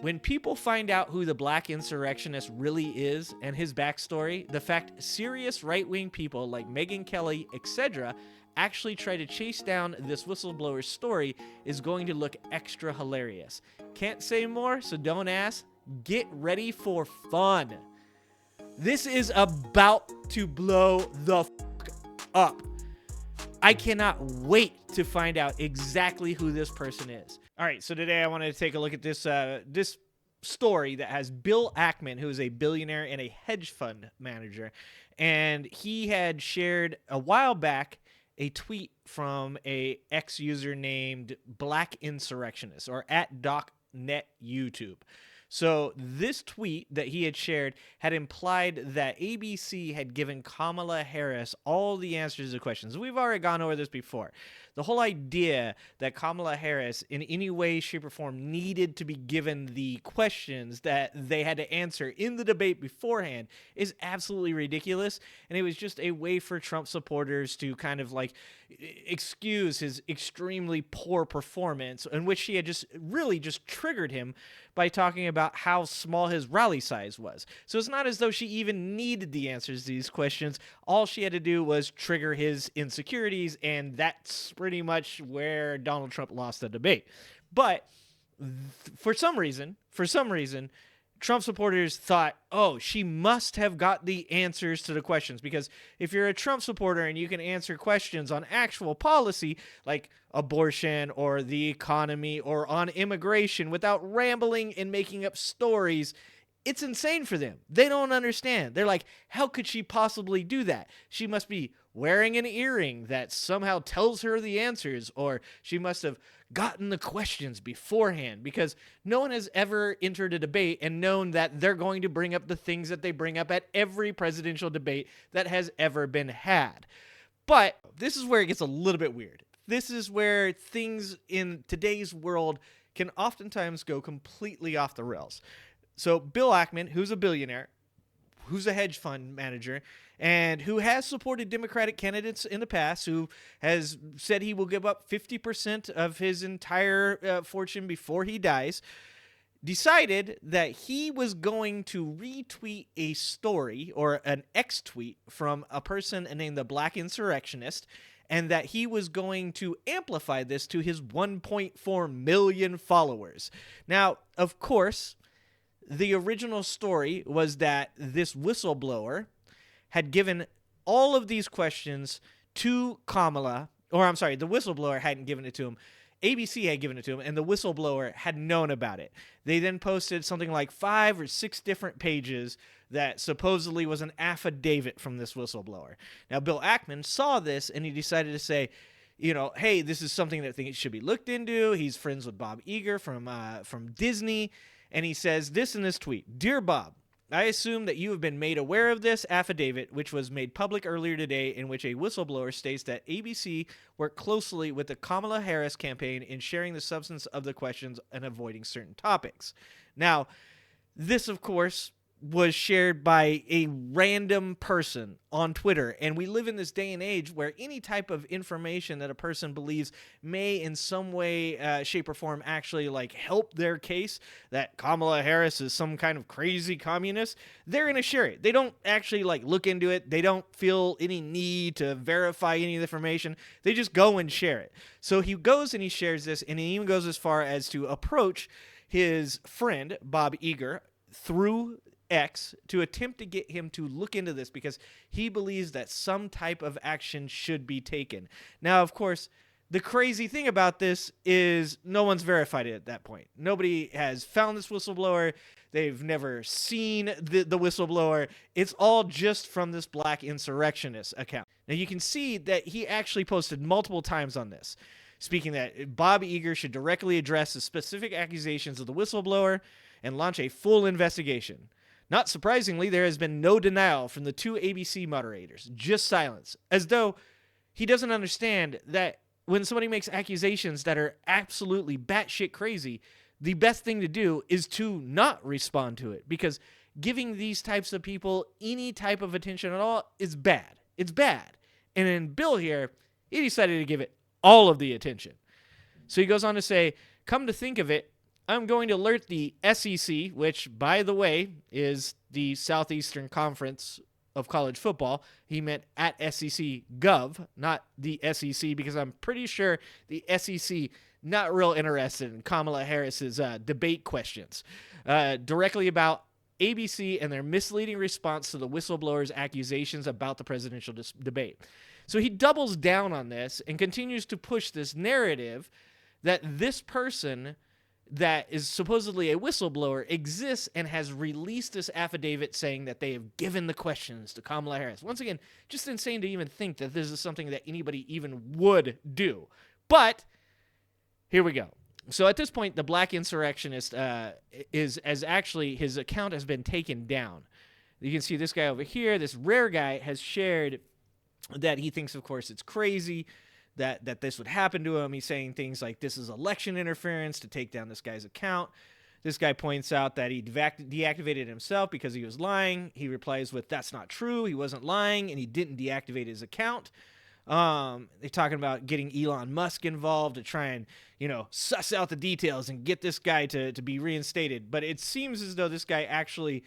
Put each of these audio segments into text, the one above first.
When people find out who the black insurrectionist really is and his backstory, the fact serious right-wing people like Megyn Kelly, etc., actually try to chase down this whistleblower's story is going to look extra hilarious. Can't say more, so don't ask. Get ready for fun. This is about to blow the fuck up. I cannot wait to find out exactly who this person is. All right, so today I wanted to take a look at this story that has Bill Ackman, who is a billionaire and a hedge fund manager, and he had shared a while back a tweet from a ex-user named Black Insurrectionist, or at Docnet YouTube. So this tweet that he had shared had implied that ABC had given Kamala Harris all the answers to questions. We've already gone over this before. The whole idea that Kamala Harris in any way, shape, or form needed to be given the questions that they had to answer in the debate beforehand is absolutely ridiculous. And it was just a way for Trump supporters to kind of like excuse his extremely poor performance, in which she had just really just triggered him by talking about how small his rally size was. So it's not as though she even needed the answers to these questions. All she had to do was trigger his insecurities, and that's pretty much where Donald Trump lost the debate. But for some reason, Trump supporters thought, oh, she must have got the answers to the questions, because if you're a Trump supporter and you can answer questions on actual policy like abortion or the economy or on immigration without rambling and making up stories, it's insane for them. They don't understand. They're like, how could she possibly do that? She must be wearing an earring that somehow tells her the answers, or she must have gotten the questions beforehand, because no one has ever entered a debate and known that they're going to bring up the things that they bring up at every presidential debate that has ever been had. But this is where it gets a little bit weird. This is where things in today's world can oftentimes go completely off the rails. So Bill Ackman, who's a billionaire, who's a hedge fund manager, and who has supported Democratic candidates in the past, who has said he will give up 50% of his entire fortune before he dies, decided that he was going to retweet a story or an X-tweet from a person named the Black Insurrectionist, and that he was going to amplify this to his 1.4 million followers. Now, of course, the original story was that this whistleblower had given all of these questions to Kamala, or I'm sorry, the whistleblower hadn't given it to him. ABC had given it to him, and the whistleblower had known about it. They then posted something like 5 or 6 different pages that supposedly was an affidavit from this whistleblower. Now, Bill Ackman saw this, and he decided to say, you know, hey, this is something that I think should be looked into. He's friends with Bob Iger from Disney. And he says this in this tweet: Dear Bob, I assume that you have been made aware of this affidavit, which was made public earlier today, in which a whistleblower states that ABC worked closely with the Kamala Harris campaign in sharing the substance of the questions and avoiding certain topics. Now, this, of course, was shared by a random person on Twitter, and we live in this day and age where any type of information that a person believes may in some way, shape, or form actually like help their case that Kamala Harris is some kind of crazy communist, they're going to share it. They don't actually like look into it. They don't feel any need to verify any of the information. They just go and share it. So he goes and he shares this, and he even goes as far as to approach his friend Bob Iger through X to attempt to get him to look into this, because he believes that some type of action should be taken. Now, of course, the crazy thing about this is no one's verified it at that point. Nobody has found this whistleblower. They've never seen the whistleblower. It's all just from this Black Insurrectionist account. Now, you can see that he actually posted multiple times on this, speaking that Bob Iger should directly address the specific accusations of the whistleblower and launch a full investigation. Not surprisingly, there has been no denial from the 2 ABC moderators, just silence, as though he doesn't understand that when somebody makes accusations that are absolutely batshit crazy, the best thing to do is to not respond to it, because giving these types of people any type of attention at all is bad. It's bad. And then Bill here, he decided to give it all of the attention. So he goes on to say, come to think of it, I'm going to alert the SEC, which, by the way, is the Southeastern Conference of college football. He meant at SEC Gov, not the SEC, because I'm pretty sure the SEC not real interested in Kamala Harris's debate questions directly about ABC and their misleading response to the whistleblower's accusations about the presidential debate. So he doubles down on this and continues to push this narrative that this person that is supposedly a whistleblower exists and has released this affidavit saying that they have given the questions to Kamala Harris. Once again, just insane to even think that this is something that anybody even would do. But here we go. So at this point, the black insurrectionist actually his account has been taken down. You can see this guy over here, this rare guy, has shared that he thinks, of course, it's crazy that this would happen to him. He's saying things like this is election interference to take down this guy's account. This guy points out that he deactivated himself because he was lying. He replies with, that's not true. He wasn't lying, and he didn't deactivate his account. They're talking about getting Elon Musk involved to try and, suss out the details and get this guy to be reinstated. But it seems as though this guy actually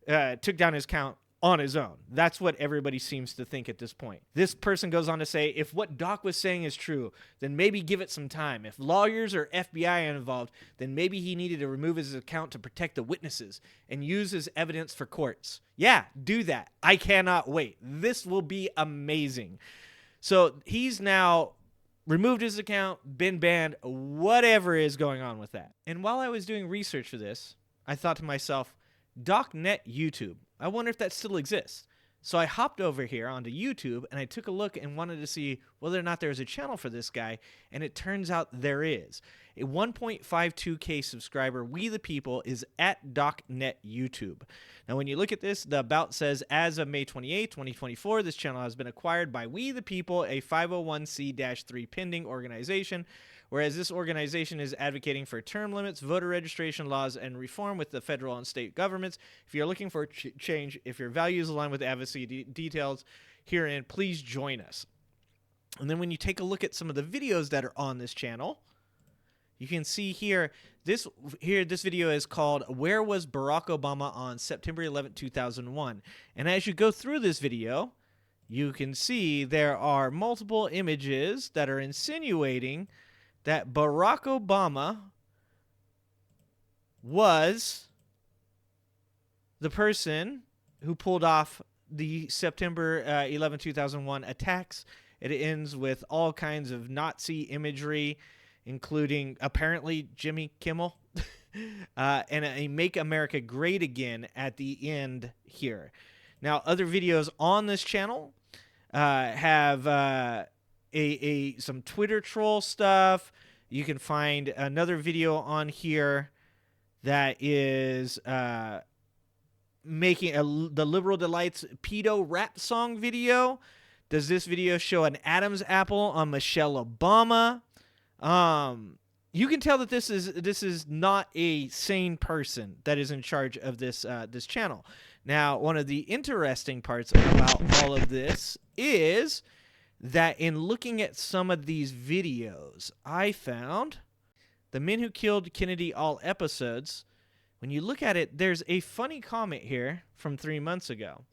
took down his account on his own. That's what everybody seems to think at this point. This person goes on to say, if what Doc was saying is true, then maybe give it some time. If lawyers or FBI are involved, then maybe he needed to remove his account to protect the witnesses and use his evidence for courts. Yeah, do that. I cannot wait. This will be amazing. So he's now removed his account, been banned, whatever is going on with that. And while I was doing research for this, I thought to myself, Docnet YouTube, I wonder if that still exists. So I hopped over here onto YouTube and I took a look and wanted to see whether or not there was a channel for this guy, and it turns out there is. A 1.52K subscriber, We the People, is at Docnet YouTube. Now when you look at this, the about says, as of May 28, 2024, this channel has been acquired by We the People, a 501c-3 pending organization, whereas this organization is advocating for term limits, voter registration laws, and reform with the federal and state governments. If you're looking for change, if your values align with advocacy details herein, please join us. And then when you take a look at some of the videos that are on this channel, you can see here, this video is called Where Was Barack Obama on September 11, 2001? And as you go through this video, you can see there are multiple images that are insinuating that Barack Obama was the person who pulled off the September 11, 2001 attacks. It ends with all kinds of Nazi imagery, including apparently Jimmy Kimmel, and a Make America Great Again at the end here. Now, other videos on this channel have some Twitter troll stuff. You can find another video on here that is making the Liberal Delights pedo rap song video. Does this video show an Adam's apple on Michelle Obama? You can tell that this is not a sane person that is in charge of this channel. Now, one of the interesting parts about all of this is that in looking at some of these videos, I found The Men Who Killed Kennedy all episodes. When you look at it, there's a funny comment here from 3 months ago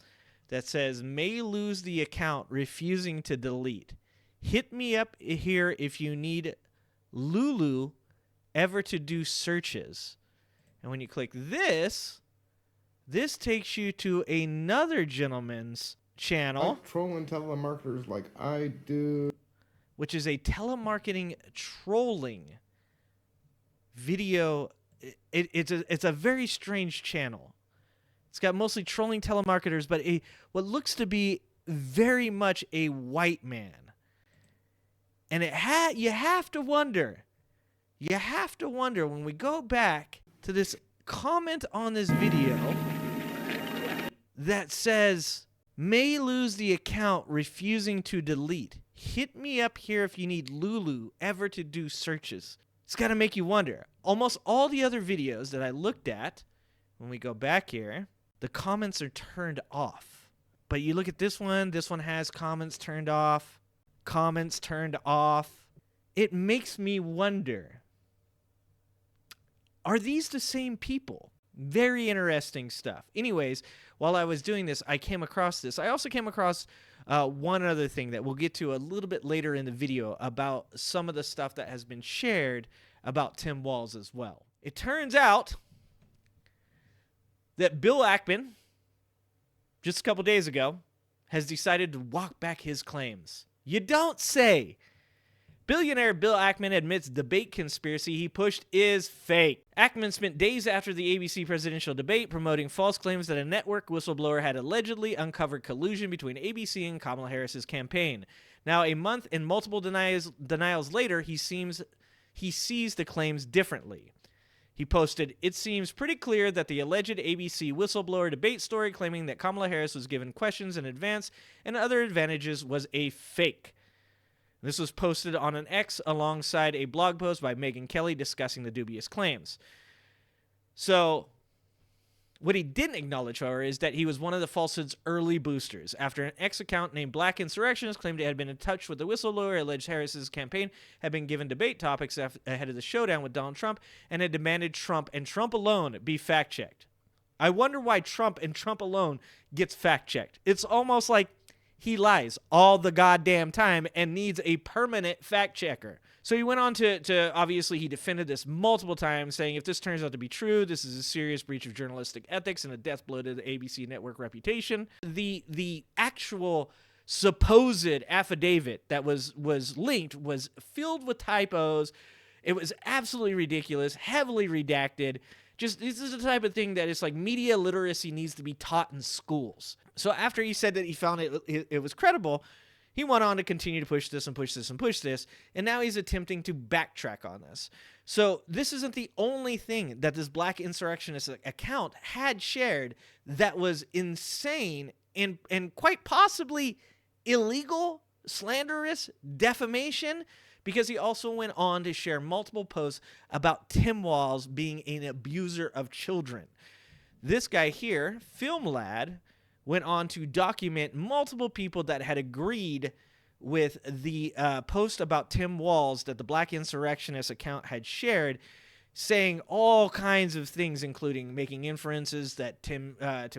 that says, may lose the account, refusing to delete. Hit me up here if you need Lulu ever to do searches. And when you click this takes you to another gentleman's channel. I'm trolling telemarketers like I do. Which is a telemarketing trolling video. It's a very strange channel. It's got mostly trolling telemarketers, but what looks to be very much a white man. And you have to wonder when we go back to this comment on this video that says, may lose the account, refusing to delete. Hit me up here if you need Lulu ever to do searches. It's got to make you wonder. Almost all the other videos that I looked at, when we go back here, the comments are turned off. But you look at this one has comments turned off. Comments turned off. It makes me wonder, Are these the same people? Very interesting stuff. Anyways, while I was doing this, I came across this. I also came across one other thing that we'll get to a little bit later in the video about some of the stuff that has been shared about Tim Walz as well. It turns out that Bill Ackman, just a couple days ago, has decided to walk back his claims. You don't say! Billionaire Bill Ackman admits debate conspiracy he pushed is fake. Ackman spent days after the ABC presidential debate promoting false claims that a network whistleblower had allegedly uncovered collusion between ABC and Kamala Harris's campaign. Now, a month and multiple denials later, he sees the claims differently. He posted, "It seems pretty clear that the alleged ABC whistleblower debate story claiming that Kamala Harris was given questions in advance and other advantages was a fake." This was posted on an X alongside a blog post by Megyn Kelly discussing the dubious claims. So, what he didn't acknowledge, however, is that he was one of the falsehood's early boosters. After an X account named Black Insurrectionist claimed it had been in touch with the whistleblower, alleged Harris's campaign had been given debate topics ahead of the showdown with Donald Trump and had demanded Trump and Trump alone be fact-checked. I wonder why Trump and Trump alone gets fact-checked. It's almost like he lies all the goddamn time and needs a permanent fact checker. So he went on to obviously he defended this multiple times, saying if this turns out to be true, this is a serious breach of journalistic ethics and a death blow to the ABC network reputation. The actual supposed affidavit that was linked was filled with typos. It was absolutely ridiculous, heavily redacted. Just, this is the type of thing that it's like media literacy needs to be taught in schools. So after he said that he found it was credible, he went on to continue to push this and push this and push this, and now he's attempting to backtrack on this. So this isn't the only thing that this Black Insurrectionist account had shared that was insane and quite possibly illegal, slanderous, defamation, because he also went on to share multiple posts about Tim Walz being an abuser of children. This guy here, Film Lad, went on to document multiple people that had agreed with the post about Tim Walz that the Black Insurrectionist account had shared, saying all kinds of things, including making inferences that Tim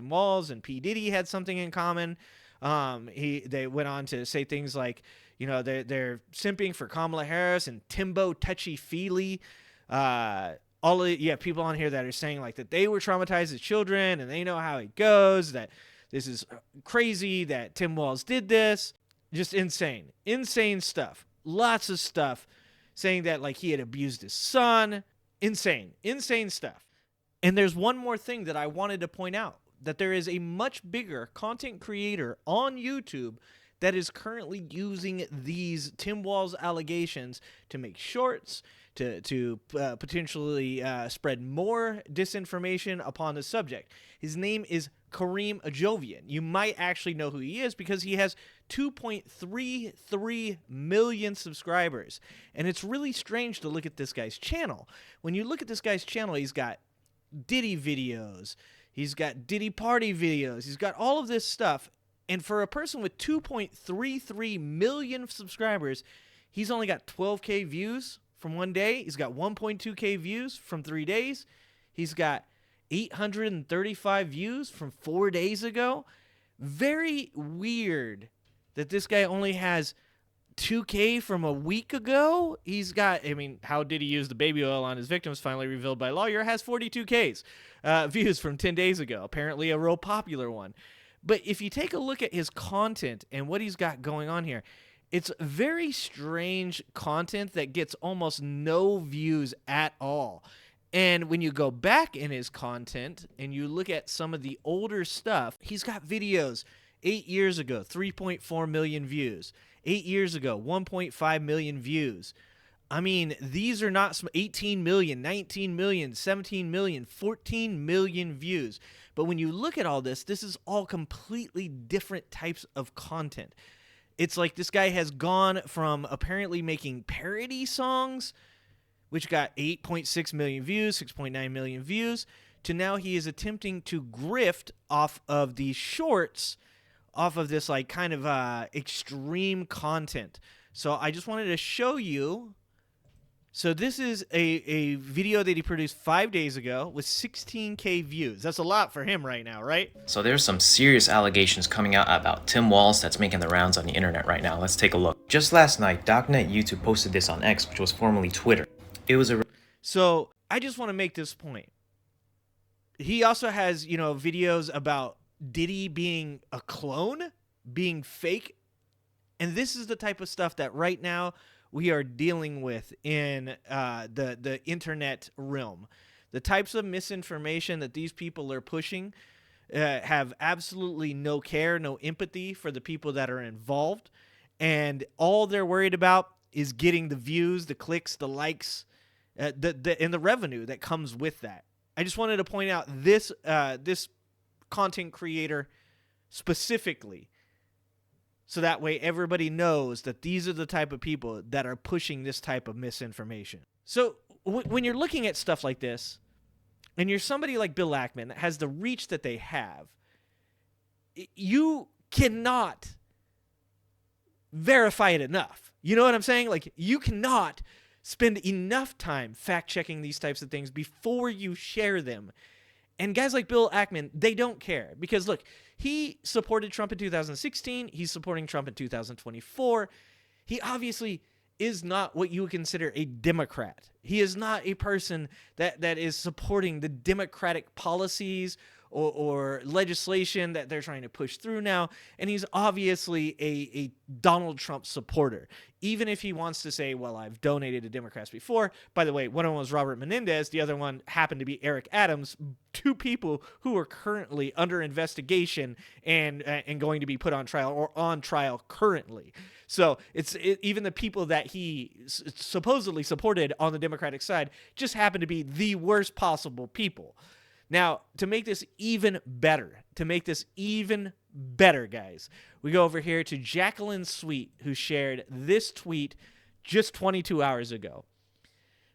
Walz and P. Diddy had something in common. They went on to say things like, you know, they're simping for Kamala Harris and Timbo touchy-feely. People on here that are saying like that they were traumatized as children and they know how it goes, that this is crazy that Tim Walz did this. Just insane stuff. Lots of stuff saying that like he had abused his son. Insane stuff. And there's one more thing that I wanted to point out, that there is a much bigger content creator on YouTube that is currently using these Tim Walz allegations to make shorts, to potentially spread more disinformation upon the subject. His name is Kareem Jovian. You might actually know who he is because he has 2.33 million subscribers. And it's really strange to look at this guy's channel. When you look at this guy's channel, he's got Diddy videos, he's got Diddy party videos, he's got all of this stuff. And for a person with 2.33 million subscribers, he's only got 12K views from one day. He's got 1.2K views from 3 days. He's got 835 views from 4 days ago. Very weird that this guy only has 2K from a week ago. He's got, I mean, how did he use the baby oil on his victims, finally revealed by lawyer, has 42Ks views from 10 days ago. Apparently a real popular one. But if you take a look at his content and what he's got going on here, it's very strange content that gets almost no views at all. And when you go back in his content and you look at some of the older stuff, he's got videos 8 years ago, 3.4 million views. 8 years ago, 1.5 million views. I mean, these are not 18 million, 19 million, 17 million, 14 million views. But when you look at all this, this is all completely different types of content. It's like this guy has gone from apparently making parody songs, which got 8.6 million views, 6.9 million views, to now he is attempting to grift off of these shorts, off of this like kind of extreme content. So I just wanted to show you So this is a video that he produced 5 days ago with 16K views. That's a lot for him right now, right? So there's some serious allegations coming out about Tim Walz that's making the rounds on the internet right now. Let's take a look. Just last night, Docnet YouTube posted this on X, which was formerly Twitter. It was a... So I just want to make this point. He also has, videos about Diddy being a clone, being fake. And this is the type of stuff that right now we are dealing with in the internet realm. The types of misinformation that these people are pushing have absolutely no care, no empathy for the people that are involved. And all they're worried about is getting the views, the clicks, the likes, and the revenue that comes with that. I just wanted to point out this content creator specifically, so that way everybody knows that these are the type of people that are pushing this type of misinformation. So when you're looking at stuff like this, and you're somebody like Bill Ackman that has the reach that they have, you cannot verify it enough. You know what I'm saying? Like, you cannot spend enough time fact-checking these types of things before you share them. And guys like Bill Ackman, they don't care. Because, look, he supported Trump in 2016. He's supporting Trump in 2024. He obviously is not what you would consider a Democrat. He is not a person that is supporting the Democratic policies or legislation that they're trying to push through now. And he's obviously a Donald Trump supporter. Even if he wants to say, well, I've donated to Democrats before. By the way, one of them was Robert Menendez. The other one happened to be Eric Adams. Two people who are currently under investigation and going to be put on trial or on trial currently. So even the people that he supposedly supported on the Democratic side just happen to be the worst possible people. Now, to make this even better, guys, we go over here to Jacqueline Sweet, who shared this tweet just 22 hours ago.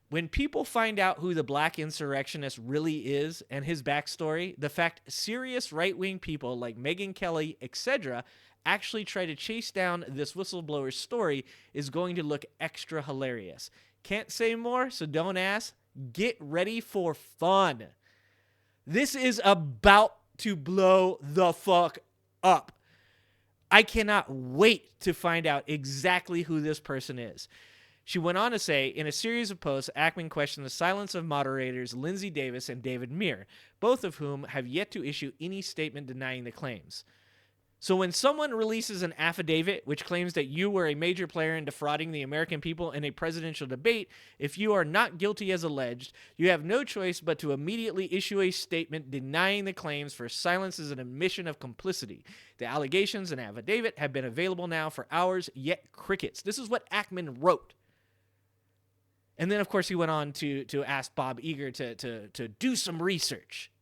When people find out who the black insurrectionist really is and his backstory, the fact serious right-wing people like Megyn Kelly, etc., actually try to chase down this whistleblower's story is going to look extra hilarious. Can't say more, so don't ask. Get ready for fun. This is about to blow the fuck up. I cannot wait to find out exactly who this person is. She went on to say, in a series of posts, Ackman questioned the silence of moderators Lindsay Davis and David Muir, both of whom have yet to issue any statement denying the claims. So when someone releases an affidavit which claims that you were a major player in defrauding the American people in a presidential debate, if you are not guilty as alleged, you have no choice but to immediately issue a statement denying the claims, for silence is an admission of complicity. The allegations and affidavit have been available now for hours, yet crickets. This is what Ackman wrote. And then, of course, he went on to ask Bob Iger to do some research.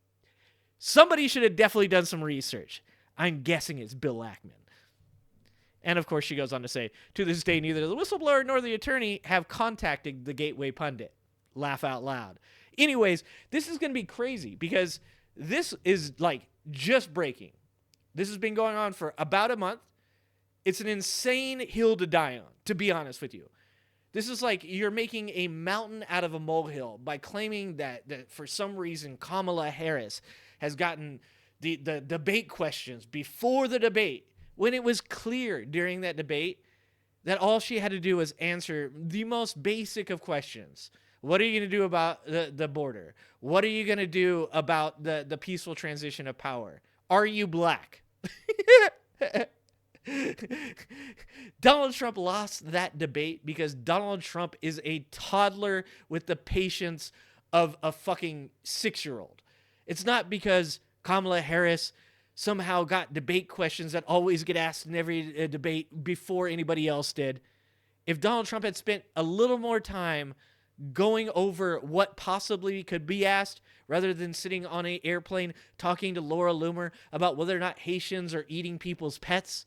Somebody should have definitely done some research. I'm guessing it's Bill Ackman. And, of course, she goes on to say, to this day, neither the whistleblower nor the attorney have contacted the Gateway Pundit. Laugh out loud. Anyways, this is going to be crazy because this is, like, just breaking. This has been going on for about a month. It's an insane hill to die on, to be honest with you. This is like you're making a mountain out of a molehill by claiming that for some reason Kamala Harris has gotten the debate questions before the debate, when it was clear during that debate that all she had to do was answer the most basic of questions. What are you going to do about the border? What are you going to do about the peaceful transition of power? Are you black? Donald Trump lost that debate because Donald Trump is a toddler with the patience of a fucking 6-year-old. It's not because Kamala Harris somehow got debate questions that always get asked in every debate before anybody else did. If Donald Trump had spent a little more time going over what possibly could be asked rather than sitting on an airplane talking to Laura Loomer about whether or not Haitians are eating people's pets,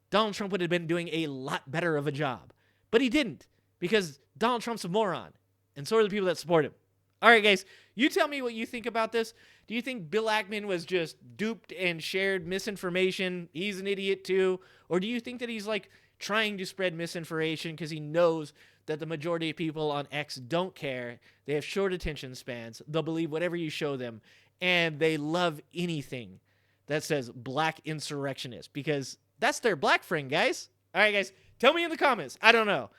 Donald Trump would have been doing a lot better of a job. But he didn't, because Donald Trump's a moron, and so are the people that support him. All right, guys, you tell me what you think about this. Do you think Bill Ackman was just duped and shared misinformation? He's an idiot too. Or do you think that he's like trying to spread misinformation because he knows that the majority of people on X don't care. They have short attention spans. They'll believe whatever you show them, and they love anything that says black insurrectionist because that's their black friend, guys. All right, guys, tell me in the comments. I don't know.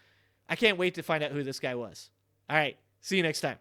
I can't wait to find out who this guy was. All right, see you next time.